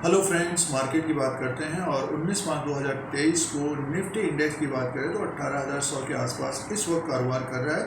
Hello friends, market की बात करते हैं और 19 मार्च 2023 को निफ्टी इंडेक्स की बात करें तो 18,100 के आसपास इस वक्त कारोबार कर रहा है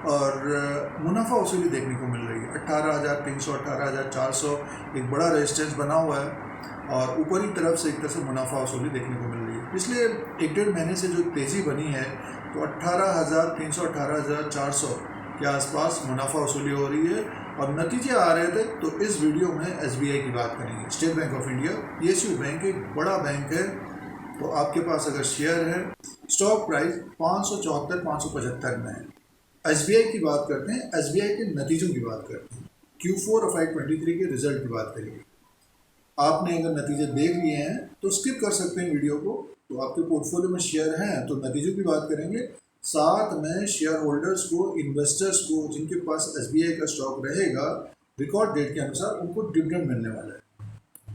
और मुनाफा वसूली देखने को मिल रही है। 18,300 18,400 एक बड़ा रेजिस्टेंस बना हुआ है और ऊपरी तरफ से एक तरह से मुनाफा वसूली देखने को मिल रही है। पिछले एक डेढ़ महीने से जो तेज़ी बनी है तो 18,300 18,400 के आसपास मुनाफा वसूली हो रही है और नतीजे आ रहे थे। तो इस वीडियो में एसबीआई की बात करेंगे। State bank of India PSU bank एक बड़ा बैंक है, तो आपके पास अगर शेयर है, स्टॉक प्राइस 574 575 में है। एसबीआई की बात करते हैं, एसबीआई के नतीजों की बात करते हैं। Q4 FY 23 के रिजल्ट की बात करेंगे। आपने अगर नतीजे देख लिए हैं तो स्किप कर सकते हैं वीडियो को। तो आपके पोर्टफोलियो में शेयर हैं तो नतीजों की बात करेंगे, साथ में शेयर होल्डर्स को, इन्वेस्टर्स को जिनके पास एसबीआई का स्टॉक रहेगा, रिकॉर्ड डेट के अनुसार उनको डिविडेंड मिलने वाला है।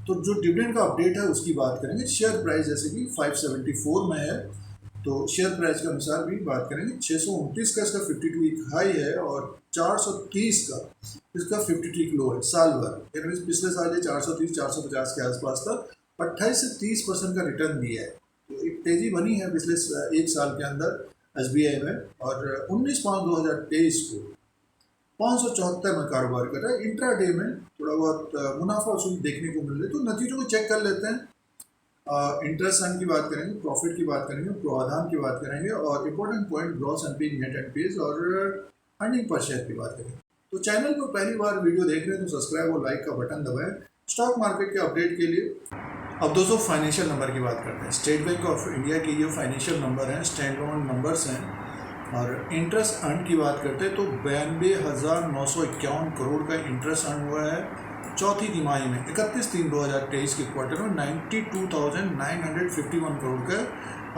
तो जो डिविडेंड का अपडेट है उसकी बात करेंगे। शेयर प्राइस जैसे कि 574 में है, तो शेयर प्राइस के अनुसार भी बात करेंगे। 629 का इसका 52 वीक हाई है और 430 का इसका 52 लो है साल भर। यानी पिछले साल ये 430 450 के आसपास था। 28 से 30% का रिटर्न दिया है। तो एक तेजी बनी है पिछले एक साल के अंदर एसबीआई में। और 19 मार्च 2023 को 574 में कारोबार कर रहा है। इंट्राडे में थोड़ा बहुत मुनाफा वसूली देखने को मिल रही है। तो नतीजों को चेक कर लेते हैं। इंटरेस्ट अर्न की बात करेंगे, प्रॉफिट की बात करेंगे, प्रावधान की बात करेंगे और important point gross NP, net NPS और अर्निंग पर शेयर की बात करेंगे। तो चैनल पर पहली बार वीडियो देख रहे हैं तो सब्सक्राइब और लाइक का बटन दबाएं स्टॉक मार्केट के अपडेट के लिए। अब दोस्तों फाइनेंशियल नंबर की बात करते हैं। स्टेट बैंक ऑफ इंडिया के ये फाइनेंशियल नंबर हैं, स्टैंड अलोन नंबर्स हैं। और इंटरेस्ट अर्न की बात करते हैं तो 92,951 करोड़ का इंटरेस्ट अर्न हुआ है चौथी तिमाही में। 31/3/2023 के क्वार्टर में 92,951 करोड़ का,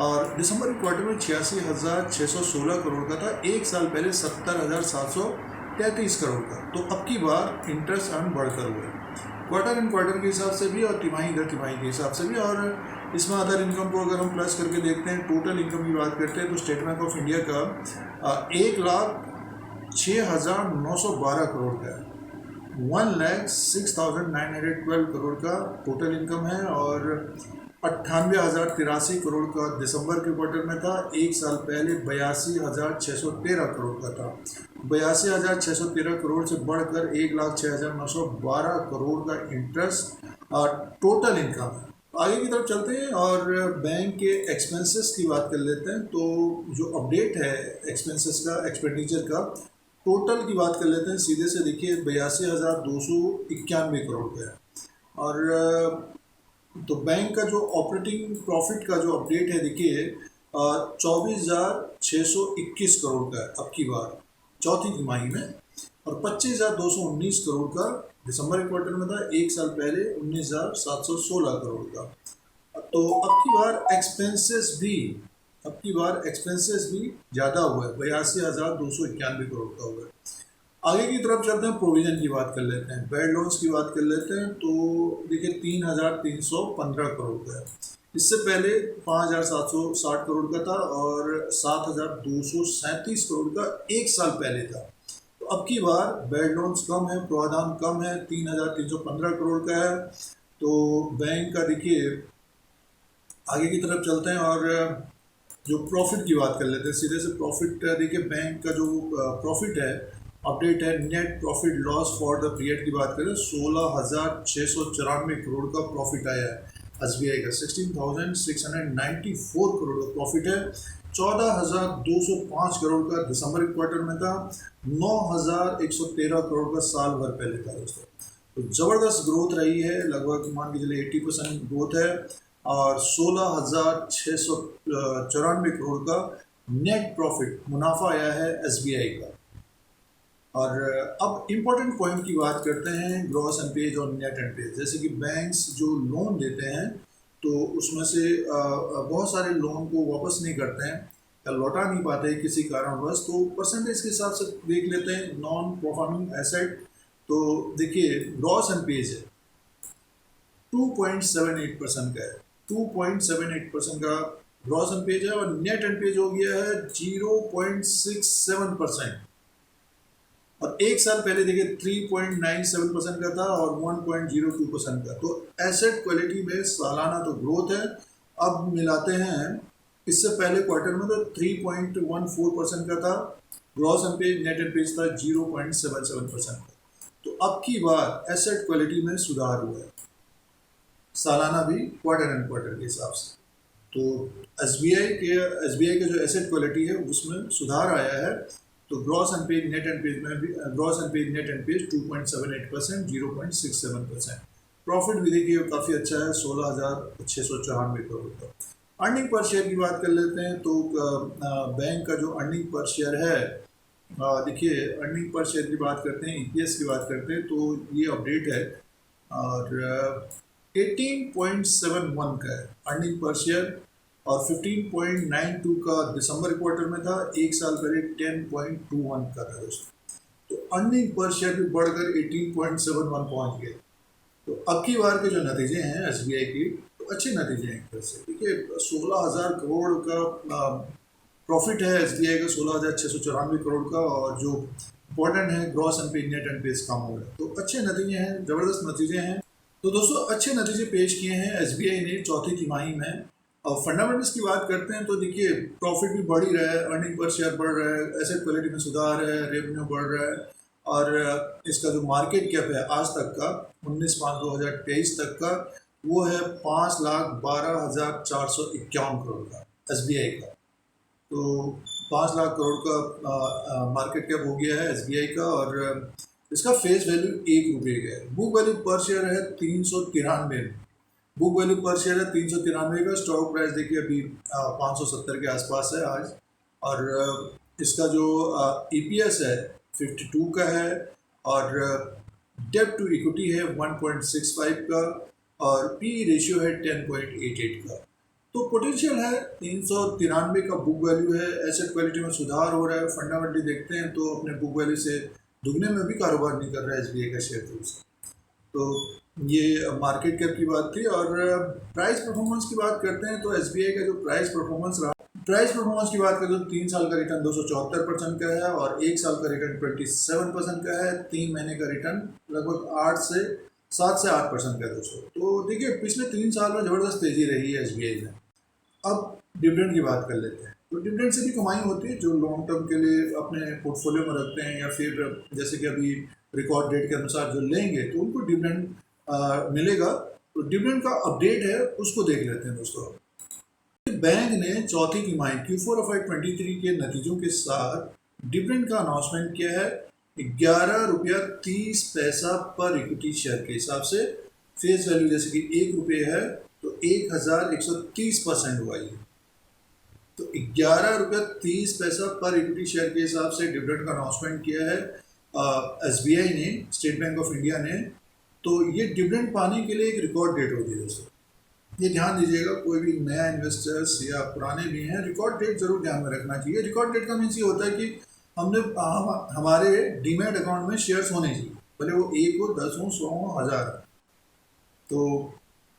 और दिसंबर के क्वार्टर में 86,616 करोड़ का था। एक साल पहले 70,733 करोड़ का। तो अब की बार इंटरेस्ट अर्न बढ़कर हुआ है, क्वार्टर इन क्वार्टर के हिसाब से भी और तिमाही दर तिमाही के हिसाब से भी। और इसमें अदर इनकम को अगर हम प्लस करके देखते हैं, टोटल इनकम की बात करते हैं तो स्टेट बैंक ऑफ इंडिया का 1,06,912 करोड़ का है। 1,06,912 करोड़ का टोटल इनकम है और 98,083 करोड़ का दिसंबर के क्वार्टर में था। एक साल पहले 82,613 करोड़ का था। 82,613 करोड़ से बढ़कर 1,06,912 करोड़ का इंटरेस्ट टोटल इनकम है। आगे की तरफ चलते हैं और बैंक के एक्सपेंसेस की बात कर लेते हैं। तो जो अपडेट है एक्सपेंसेस का, एक्सपेंडिचर का, टोटल की बात कर लेते हैं। सीधे से देखिए 82,291 करोड़ का है। और तो बैंक का जो ऑपरेटिंग प्रॉफिट का जो अपडेट है देखिए 24,621 करोड़ का है अब की बार चौथी तिमाही में, और 25,219 करोड़ का दिसंबर के क्वार्टर में था। एक साल पहले 19,716 करोड़ का। तो अब की बार एक्सपेंसेस भी ज़्यादा हुआ है, 82,291 करोड़ का हुआ है। आगे की तरफ चलते हैं, प्रोविजन की बात कर लेते हैं, बैड लोन्स की बात कर लेते हैं। तो देखिए 3,315 करोड़ का है। इससे पहले 5,760 करोड़ का था और 7,237 करोड़ का एक साल पहले था। तो अब की बार बैड लोन्स कम है, प्रावधान कम है, 3,315 करोड़ का है। तो बैंक का देखिए आगे की तरफ चलते हैं और जो प्रॉफिट की बात कर लेते हैं। सीधे से प्रॉफिट देखिए, बैंक का जो प्रॉफिट है अपडेट है, net profit loss for the period की बात करें 16,694 करोड़ का प्रॉफिट आया है एसबीआई का। 16,694 करोड़ का प्रॉफिट है। 14,205 करोड़ का दिसंबर के क्वार्टर में था। 9,113 करोड़ का साल भर पहले था दोस्तों। तो ज़बरदस्त ग्रोथ रही है, लगभग मान के चलिए 80% ग्रोथ है। और 16,694 करोड़ का नेट प्रॉफिट मुनाफा आया है एसबीआई का। और अब इम्पोर्टेंट पॉइंट की बात करते हैं, ग्रॉस एनपीएज और नेट एनपीएज। जैसे कि बैंक्स जो लोन देते हैं तो उसमें से बहुत सारे लोन को वापस नहीं करते हैं या लौटा नहीं पाते किसी कारणवश, तो परसेंटेज के हिसाब से देख लेते हैं नॉन परफॉर्मिंग एसेट। तो देखिए ग्रॉस एनपीएज है 2.78% का है, 2.78% का ग्रॉस एनपीएज है। और नेट एनपीएज हो गया है 0.67%। और एक साल पहले देखिए 3.97% का था और 1.02% का। तो एसेट क्वालिटी में सालाना तो ग्रोथ है। अब मिलाते हैं इससे पहले क्वार्टर में तो 3.14% का था, ग्रॉस एनपीए नेट एनपीए था 0.77% का। तो अब की बार एसेट क्वालिटी में सुधार हुआ है, सालाना भी क्वार्टर एंड क्वार्टर के हिसाब से। तो एसबीआई के जो एसेट क्वालिटी है उसमें सुधार आया है। तो ग्रॉस एनपीए नेट एनपीए में भी gross NPA net NPA 2.78%, 0.67%। Profit भी देखिए काफ़ी अच्छा है, 16,694 करोड़ का। अर्निंग पर शेयर की बात कर लेते हैं तो बैंक का जो अर्निंग पर शेयर है, देखिए अर्निंग पर शेयर की बात करते हैं, ईपीएस की बात करते हैं तो ये अपडेट है और 18.71 का है अर्निंग पर शेयर और 15.92 का दिसंबर क्वार्टर में था, एक साल पहले 10.21 का था दोस्तों। तो अर्निंग पर शेयर भी बढ़कर 18.71 पहुंच गए। तो अब की बार के जो नतीजे हैं एसबीआई की, तो अच्छे नतीजे हैं एक तरह से। देखिए 16,000 करोड़ का प्रॉफिट है एसबीआई का, 16,694 करोड़ का, और जो इम्पोर्टेंट है ग्रॉस एनपीए नेट एनपीए कम हो रहा है। तो अच्छे नतीजे हैं, ज़बरदस्त नतीजे हैं। तो दोस्तों अच्छे नतीजे पेश किए हैं एसबीआई ने चौथी तिमाही में। और फंडामेंटल्स की बात करते हैं तो देखिए प्रॉफिट भी बढ़ ही रहा है, अर्निंग पर शेयर बढ़ रहा है, एसेट क्वालिटी में सुधार है, रेवेन्यू बढ़ रहा है, और इसका जो मार्केट कैप है आज तक का 19/5/2023 तक का वो है 5,12,451 करोड़ का एसबीआई का। तो 5 लाख करोड़ का मार्केट कैप हो गया है एसबीआई का, और इसका फेस वैल्यू 1 रुपये का है। बुक वैल्यू पर शेयर है 393, बुक वैल्यू पर शेयर है 393 का। स्टॉक प्राइस देखिए अभी 570 के आसपास है आज, और इसका जो ईपीएस है 52 का है, और डेट टू इक्विटी है 1.65 का, और पी रेशियो है 10.88 का। तो पोटेंशियल है 393 का बुक वैल्यू है, एसेट क्वालिटी में सुधार हो रहा है। फंडामेंटली देखते हैं तो अपने बुक वैल्यू से दुगने में भी कारोबार नहीं कर रहा है एसबीआई का शेयर तो ये मार्केट कैप की बात थी। और प्राइस परफॉर्मेंस की बात करते हैं तो एसबीआई का जो प्राइस परफॉर्मेंस की बात करें तो 3 साल का रिटर्न 274% का है, और 1 साल का रिटर्न 27% का है, 3 महीने का रिटर्न लगभग 7 से 8% का है दोस्तों। तो देखिए पिछले 3 साल में ज़बरदस्त तेज़ी रही है एसबीआई में। अब डिविडेंड की बात कर लेते हैं। तो डिविडेंड से भी कमाई होती है, जो लॉन्ग टर्म के लिए अपने पोर्टफोलियो में रखते हैं, या फिर जैसे कि अभी रिकॉर्ड डेट के अनुसार जो लेंगे तो उनको डिविडेंड मिलेगा। तो डिविडेंड का अपडेट है उसको देख लेते हैं दोस्तों। बैंक ने चौथी तिमाही Q4 of FY23 के नतीजों के साथ डिविडेंड का अनाउंसमेंट किया है 11.30 पर इक्विटी शेयर के हिसाब से। फेस वैल्यू जैसे कि 1 रुपये है तो 1,130% हुआ ये। तो 11.30 पर इक्विटी शेयर के हिसाब से डिविडेंड का अनाउंसमेंट किया है एसबीआई ने, स्टेट बैंक ऑफ इंडिया ने। तो ये डिविडेंड पाने के लिए एक रिकॉर्ड डेट होती है दोस्तों, ये ध्यान दीजिएगा। कोई भी नया इन्वेस्टर्स या पुराने भी हैं, रिकॉर्ड डेट जरूर ध्यान में रखना चाहिए। रिकॉर्ड डेट का मीन्स ये होता है कि हमने हमारे डीमैट अकाउंट में शेयर्स होने चाहिए, भले वो 1 हो, 10 हो, 100 हो, 1000। तो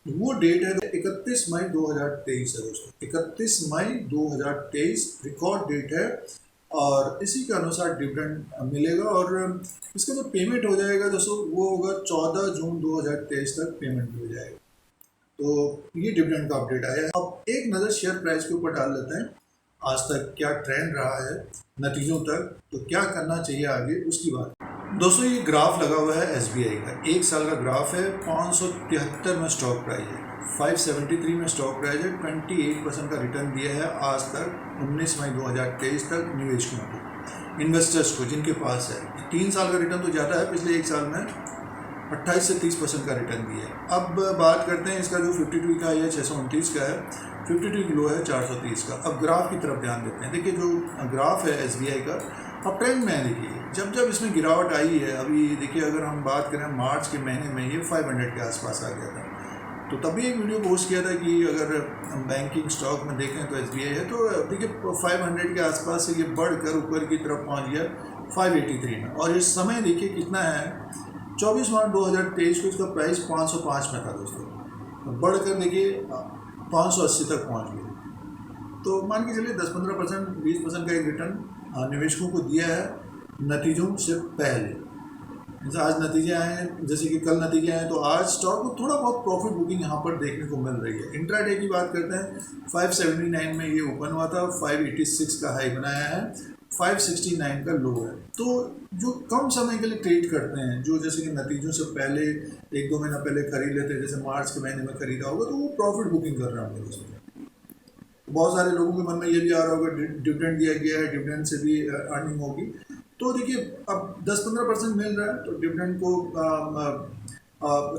वो डेट है 31 मई 2023 है दोस्तों। 31 मई 2023 रिकॉर्ड डेट है, और इसी के अनुसार डिविडेंड मिलेगा। और इसका जो पेमेंट हो जाएगा दोस्तों वो होगा 14 जून 2023 तक पेमेंट हो जाएगा। तो ये डिविडेंड का अपडेट आया है। अब एक नज़र शेयर प्राइस के ऊपर डाल लेते हैं, आज तक क्या ट्रेंड रहा है नतीजों तक, तो क्या करना चाहिए आगे उसकी बात। दोस्तों ये ग्राफ लगा हुआ है एसबीआई का, 1 साल का ग्राफ है। 573 में स्टॉक प्राइस है, 573 में स्टॉक प्राइस है, 28% का रिटर्न दिया है आज तक 19 मई 2023 तक निवेशकों को, इन्वेस्टर्स को जिनके पास है। 3 साल का रिटर्न तो ज़्यादा है, पिछले 1 साल में 28 से 30% का रिटर्न दिया है। अब बात करते हैं इसका जो 52 का है 629 का है, 52 किलो है 430 का। अब ग्राफ की तरफ ध्यान देते हैं। देखिए जो ग्राफ है एसबीआई का अब ट्रेंड में है। देखिए जब इसमें गिरावट आई है, अभी देखिए अगर हम बात करें मार्च के महीने में ये 500 के आसपास आ गया था। तो तभी एक वीडियो पोस्ट किया था कि अगर बैंकिंग स्टॉक में देखें तो एसबीआई है। तो देखिए 500 के आसपास से ये बढ़कर ऊपर की तरफ पहुँच गया 583 में, और इस समय देखिए कितना है, 24 मार्च 2023 को इसका प्राइस 505 में था दोस्तों, तो बढ़कर देखिए 580 तक पहुंच गया। तो मान के चलिए 10-15%, 20% का एक रिटर्न निवेशकों को दिया है। नतीजों से पहले। जैसे आज नतीजे आए हैं, जैसे कि कल नतीजे आए तो आज स्टॉक को थोड़ा बहुत प्रॉफिट बुकिंग यहाँ पर देखने को मिल रही है। इंट्राडे की बात करते हैं, 579 में ये ओपन हुआ था, 586 का हाई बनाया है, 569 का लो है। तो जो कम समय के लिए ट्रेड करते हैं, जो जैसे कि नतीजों से पहले 1-2 महीना पहले खरीद लेते हैं, जैसे मार्च के महीने में खरीदा होगा, तो वो प्रॉफिट बुकिंग कर रहे होंगे उसमें। बहुत सारे लोगों के मन में ये भी आ रहा होगा डिविडेंड दिया गया है, डिविडेंड से भी अर्निंग होगी। तो देखिए अब 10-15% मिल रहा है तो डिविडेंड को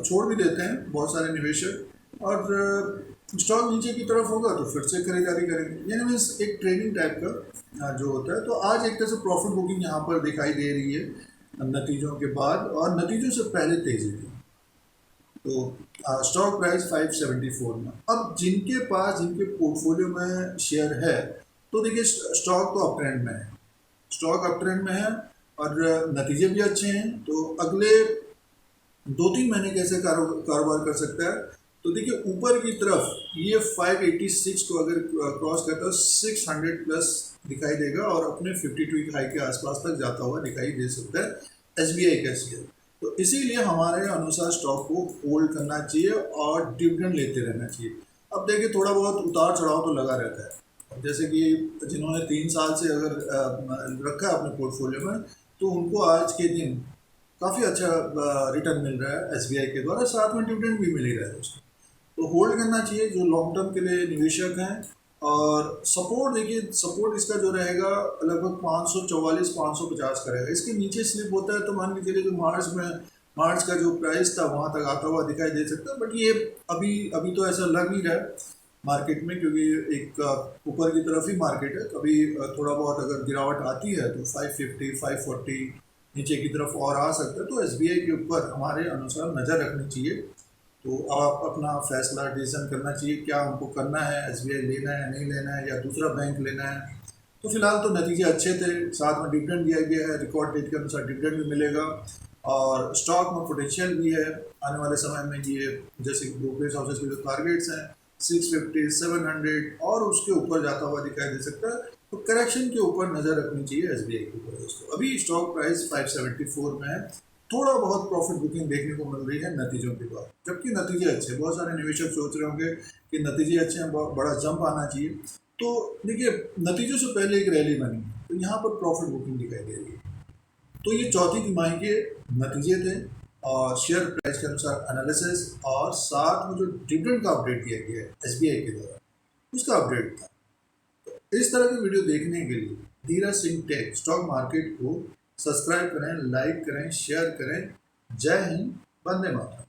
छोड़ भी देते हैं बहुत सारे निवेशक, और स्टॉक नीचे की तरफ होगा तो फिर से खरीदारी करेंगे। यानी मीन्स एक ट्रेडिंग टाइप का जो होता है। तो आज एक तरह से प्रॉफिट बुकिंग यहाँ पर दिखाई दे रही है नतीजों के बाद, और नतीजों से पहले तेजी थी। तो स्टॉक प्राइस 574 में। अब जिनके पोर्टफोलियो में शेयर है, तो देखिए स्टॉक तो अप ट्रेंड में है, स्टॉक अप ट्रेंड में है और नतीजे भी अच्छे हैं। तो अगले 2-3 महीने कैसे कारोबार कर सकता है, तो देखिए ऊपर की तरफ ये 586 को अगर क्रॉस करता है 600 प्लस दिखाई देगा और अपने 52 वीक हाई के आसपास तक जाता हुआ दिखाई दे सकता है SBI का शेयर। तो इसीलिए हमारे अनुसार स्टॉक को होल्ड करना चाहिए और डिविडेंड लेते रहना चाहिए। अब देखिए थोड़ा बहुत उतार चढ़ाव तो लगा रहता है, जैसे कि जिन्होंने 3 साल से अगर रखा है अपने पोर्टफोलियो में, तो उनको आज के दिन काफ़ी अच्छा रिटर्न मिल रहा है SBI के द्वारा, साथ में डिविडेंड भी मिल ही रहा है उसको। तो होल्ड करना चाहिए जो लॉन्ग टर्म के लिए निवेशक हैं। और सपोर्ट देखिए, सपोर्ट इसका जो रहेगा लगभग 544-550 का रहेगा। इसके नीचे स्लिप होता है तो मान के चलिए जो मार्च का जो प्राइस था वहाँ तक आता हुआ दिखाई दे सकता है, बट ये अभी तो ऐसा लग नहीं रहा है मार्केट में, क्योंकि एक ऊपर की तरफ ही मार्केट है। कभी थोड़ा बहुत अगर गिरावट आती है तो 550-540 नीचे की तरफ और आ सकता है। तो SBI के ऊपर हमारे अनुसार नज़र रखनी चाहिए। तो आप अपना फैसला डिसीजन करना चाहिए, क्या हमको करना है, SBI लेना है नहीं लेना है या दूसरा बैंक लेना है। तो फिलहाल तो नतीजे अच्छे थे, साथ में डिविडेंड दिया गया है, रिकॉर्ड डेट के अनुसार डिविडेंड भी मिलेगा और स्टॉक में पोटेंशियल भी है आने वाले समय में। ये जैसे कि ब्रोकरेज हाउसेस के जो टारगेट्स हैं 650, 700 और उसके ऊपर जाता हुआ दिखाई दे सकता है। तो करेक्शन के ऊपर नज़र रखनी चाहिए SBI के ऊपर दोस्तों। अभी स्टॉक प्राइस 574 में है, थोड़ा बहुत प्रॉफिट बुकिंग देखने को मिल रही है नतीजों के बाद, जबकि नतीजे अच्छे। बहुत सारे निवेशक सोच रहे होंगे कि नतीजे अच्छे हैं, बहुत बड़ा जंप आना चाहिए। तो देखिए नतीजों से पहले एक रैली बनी, तो यहाँ पर प्रॉफिट बुकिंग दिखाई दे रही है। तो ये चौथी तिमाही के नतीजे थे और शेयर प्राइस के अनुसार एनालिसिस, और साथ में जो डिविडेंड का अपडेट दिया गया है SBI के द्वारा, उसका अपडेट था। इस तरह की वीडियो देखने के लिए Dheeraj Singh take stock market को सब्सक्राइब करें, लाइक करें, शेयर करें। जय हिंद, वंदे मातरम।